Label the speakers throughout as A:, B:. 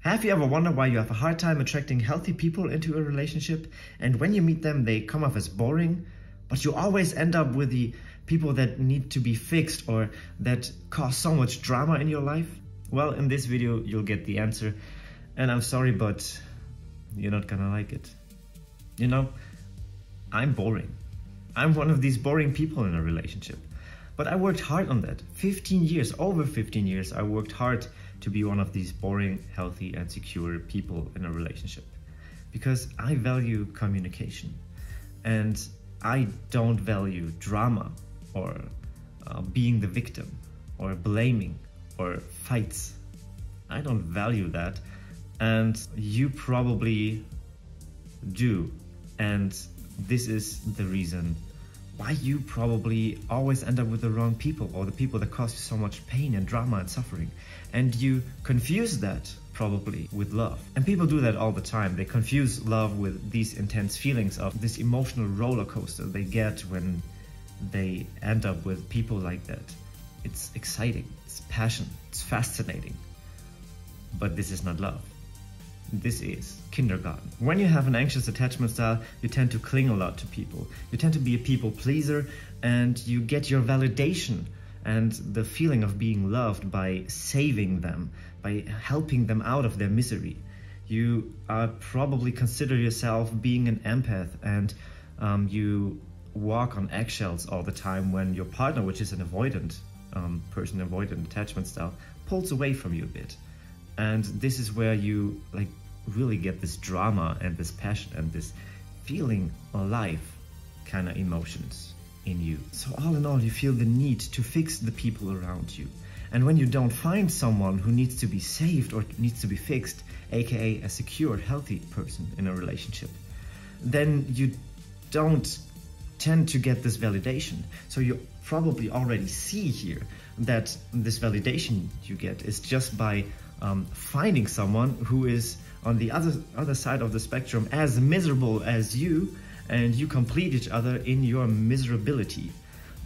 A: Have you ever wondered why you have a hard time attracting healthy people into a relationship, and when you meet them they come off as boring, but you always end up with the people that need to be fixed or that cause so much drama in your life? Well, in this video you'll get the answer, and I'm sorry, but you're not gonna like it. You know, I'm boring. I'm one of these boring people in a relationship. But I worked hard on that. 15 years, over 15 years, I worked hard to be one of these boring, healthy, and secure people in a relationship. Because I value communication. And I don't value drama or being the victim or blaming or fights. I don't value that. And you probably do. And this is the reason why you probably always end up with the wrong people, or the people that cause you so much pain and drama and suffering. And you confuse that probably with love. And people do that all the time. They confuse love with these intense feelings of this emotional roller coaster they get when they end up with people like that. It's exciting, it's passion, it's fascinating. But this is not love. This is kindergarten. When you have an anxious attachment style, you tend to cling a lot to people. You tend to be a people pleaser, and you get your validation and the feeling of being loved by saving them, by helping them out of their misery. You probably consider yourself being an empath, and you walk on eggshells all the time when your partner, which is an avoidant avoidant attachment style, pulls away from you a bit. And this is where you really get this drama and this passion and this feeling alive kind of emotions in you. So all in all, you feel the need to fix the people around you. And when you don't find someone who needs to be saved or needs to be fixed, aka a secure, healthy person in a relationship, then you don't tend to get this validation. So you probably already see here that this validation you get is just by finding someone who is on the other side of the spectrum as miserable as you, and you complete each other in your miserability.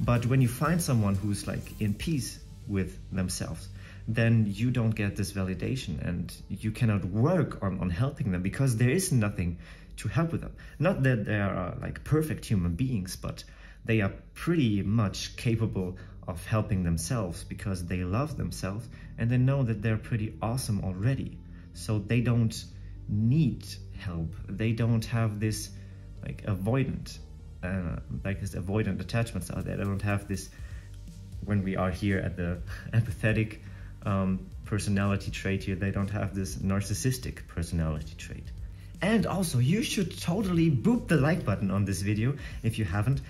A: But when you find someone who's in peace with themselves, then you don't get this validation, and you cannot work on helping them because there is nothing to help with them. Not that they are perfect human beings, but they are pretty much capable of helping themselves because they love themselves and they know that they're pretty awesome already. So they don't need help. They don't have this avoidant attachment style. They don't have this, when we are here at the empathetic personality trait here, they don't have this narcissistic personality trait. And also, you should totally boop the like button on this video if you haven't.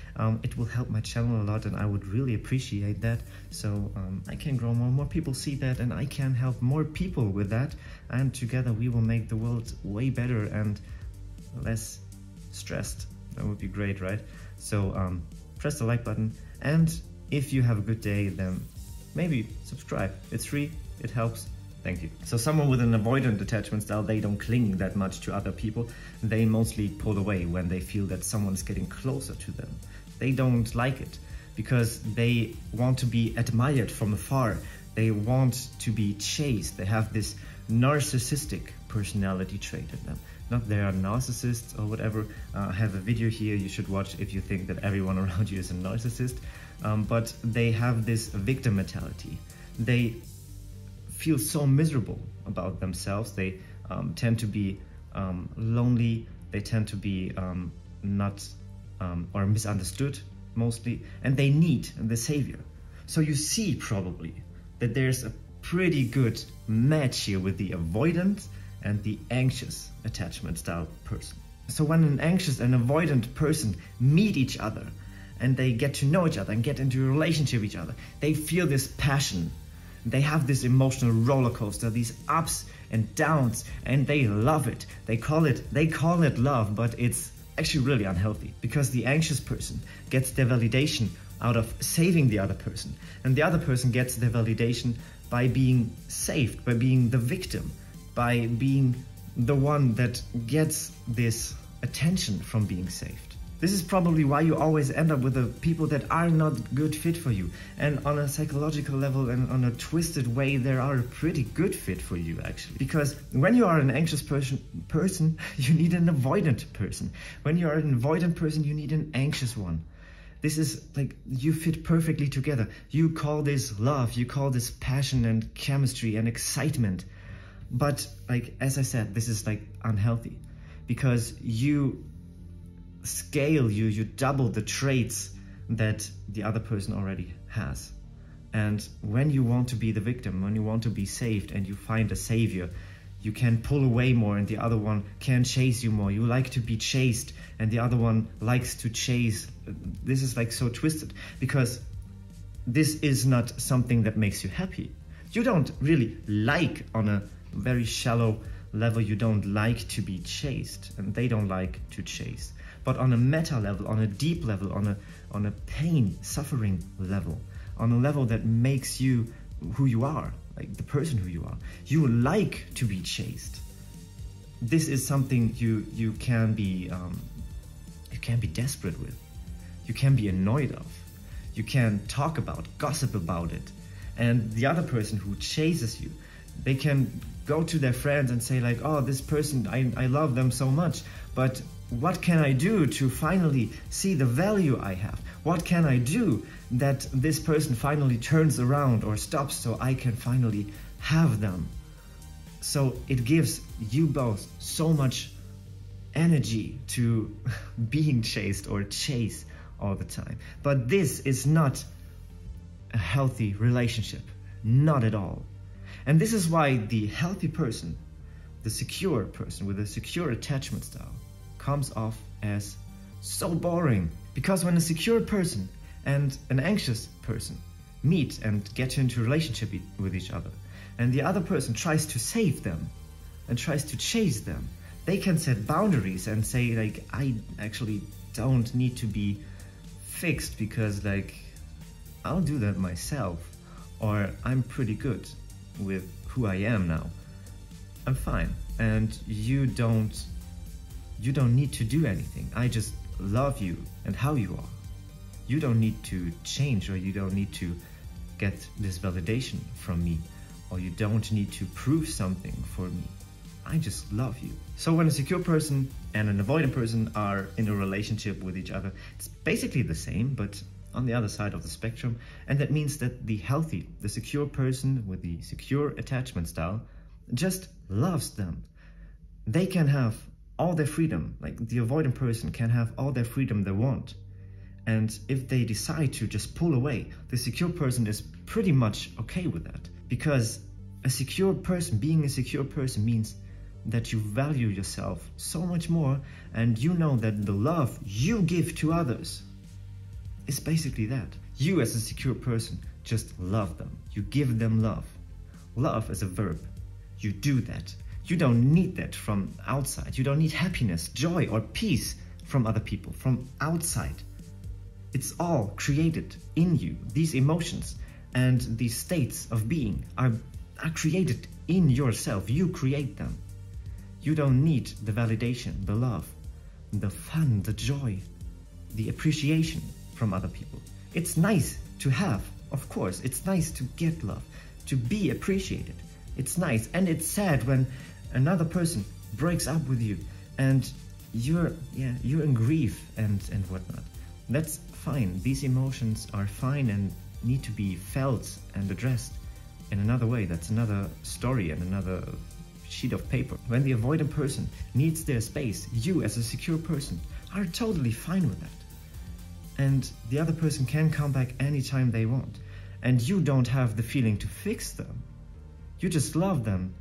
A: It will help my channel a lot, and I would really appreciate that. So I can grow more people see that, and I can help more people with that. And together we will make the world way better and less stressed. That would be great, right? So press the like button, and if you have a good day, then maybe subscribe. It's free, it helps. Thank you. So someone with an avoidant attachment style, they don't cling that much to other people. They mostly pull away when they feel that someone's getting closer to them. They don't like it because they want to be admired from afar. They want to be chased. They have this narcissistic personality trait in them. Not they are narcissists or whatever. I have a video here you should watch if you think that everyone around you is a narcissist. But they have this victim mentality. They feel so miserable about themselves. They tend to be lonely. They tend to be not or misunderstood mostly, and they need the savior. So you see probably that there's a pretty good match here with the avoidant and the anxious attachment style person. So when an anxious and avoidant person meet each other and they get to know each other and get into a relationship with each other, they feel this passion. They have this emotional roller coaster, these ups and downs, and they love it. They call it love, but it's actually really unhealthy because the anxious person gets their validation out of saving the other person, and the other person gets their validation by being saved, by being the victim, by being the one that gets this attention from being saved. This is probably why you always end up with the people that are not good fit for you. And on a psychological level and on a twisted way, they are a pretty good fit for you, actually. Because when you are an anxious person, you need an avoidant person. When you are an avoidant person, you need an anxious one. This is like, you fit perfectly together. You call this love, you call this passion and chemistry and excitement. But like, as I said, this is like unhealthy, because you double the traits that the other person already has. And when you want to be the victim, when you want to be saved and you find a savior, you can pull away more and the other one can chase you more. You like to be chased and the other one likes to chase. This is like so twisted, because this is not something that makes you happy. You don't really like, on a very shallow level, you don't like to be chased, and they don't like to chase. But on a meta level, on a deep level, on a pain, suffering level, on a level that makes you who you are, like the person who you are, you like to be chased. This is something you can be desperate with. You can be annoyed of. You can talk about, gossip about it. And the other person who chases you, they can go to their friends and say like, oh, this person, I love them so much, but what can I do to finally see the value I have? What can I do that this person finally turns around or stops so I can finally have them? So it gives you both so much energy to being chased or chase all the time. But this is not a healthy relationship, not at all. And this is why the healthy person, the secure person with a secure attachment style, comes off as so boring. Because when a secure person and an anxious person meet and get into a relationship with each other, and the other person tries to save them and tries to chase them, they can set boundaries and say like, I actually don't need to be fixed because like, I'll do that myself, or I'm pretty good with who I am now. I'm fine, and you don't need to do anything. I just love you and how you are. You don't need to change, or you don't need to get this validation from me, or you don't need to prove something for me. I just love you. So when a secure person and an avoidant person are in a relationship with each other, it's basically the same, but on the other side of the spectrum. And that means that the healthy, the secure person with the secure attachment style just loves them. They can have all their freedom, like the avoidant person can have all their freedom they want. And if they decide to just pull away, the secure person is pretty much okay with that. Because a secure person, being a secure person, means that you value yourself so much more, and you know that the love you give to others is basically that. You as a secure person just love them. You give them love. Love is a verb. You do that. You don't need that from outside. You don't need happiness, joy, or peace from other people, from outside. It's all created in you. These emotions and these states of being are created in yourself. You create them. You don't need the validation, the love, the fun, the joy, the appreciation from other people. It's nice to have, of course. It's nice to get love, to be appreciated. It's nice, and it's sad when another person breaks up with you and you're in grief and whatnot. That's fine. These emotions are fine and need to be felt and addressed in another way. That's another story and another sheet of paper. When the avoidant person needs their space, you as a secure person are totally fine with that. And the other person can come back anytime they want. And you don't have the feeling to fix them. You just love them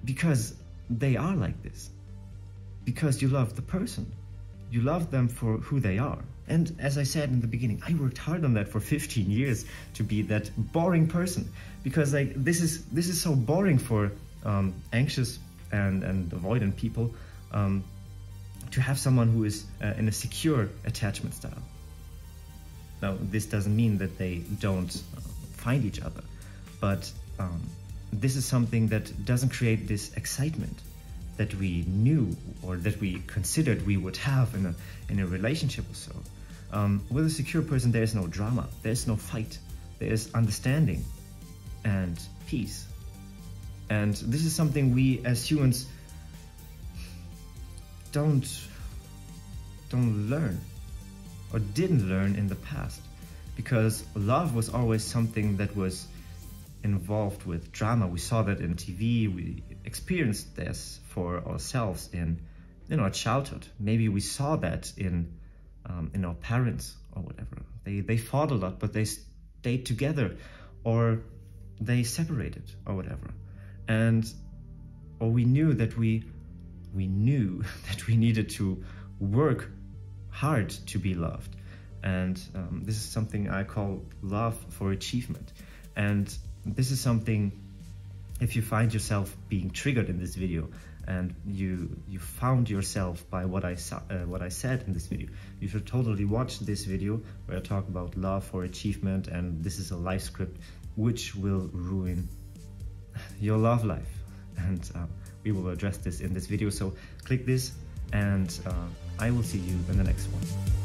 A: because they are like this. Because you love the person. You love them for who they are. And as I said in the beginning, I worked hard on that for 15 years to be that boring person. Because like this is so boring for anxious and avoidant people to have someone who is in a secure attachment style. Now, this doesn't mean that they don't find each other, but this is something that doesn't create this excitement, that we knew or that we considered we would have in a relationship or so. With a secure person, there is no drama, there is no fight, there is understanding and peace. And this is something we as humans don't learn or didn't learn in the past, because love was always something that was involved with drama. We saw that in TV, we experienced this for ourselves in our childhood. Maybe we saw that in our parents or whatever. They fought a lot, but they stayed together, or they separated or whatever. Or we knew that we needed to work hard to be loved. And this is something I call love for achievement. And this is something, if you find yourself being triggered in this video, and you found yourself by what I said in this video, you should totally watch this video where I talk about love for achievement, and this is a life script which will ruin your love life. And we will address this in this video, so click this, and I will see you in the next one.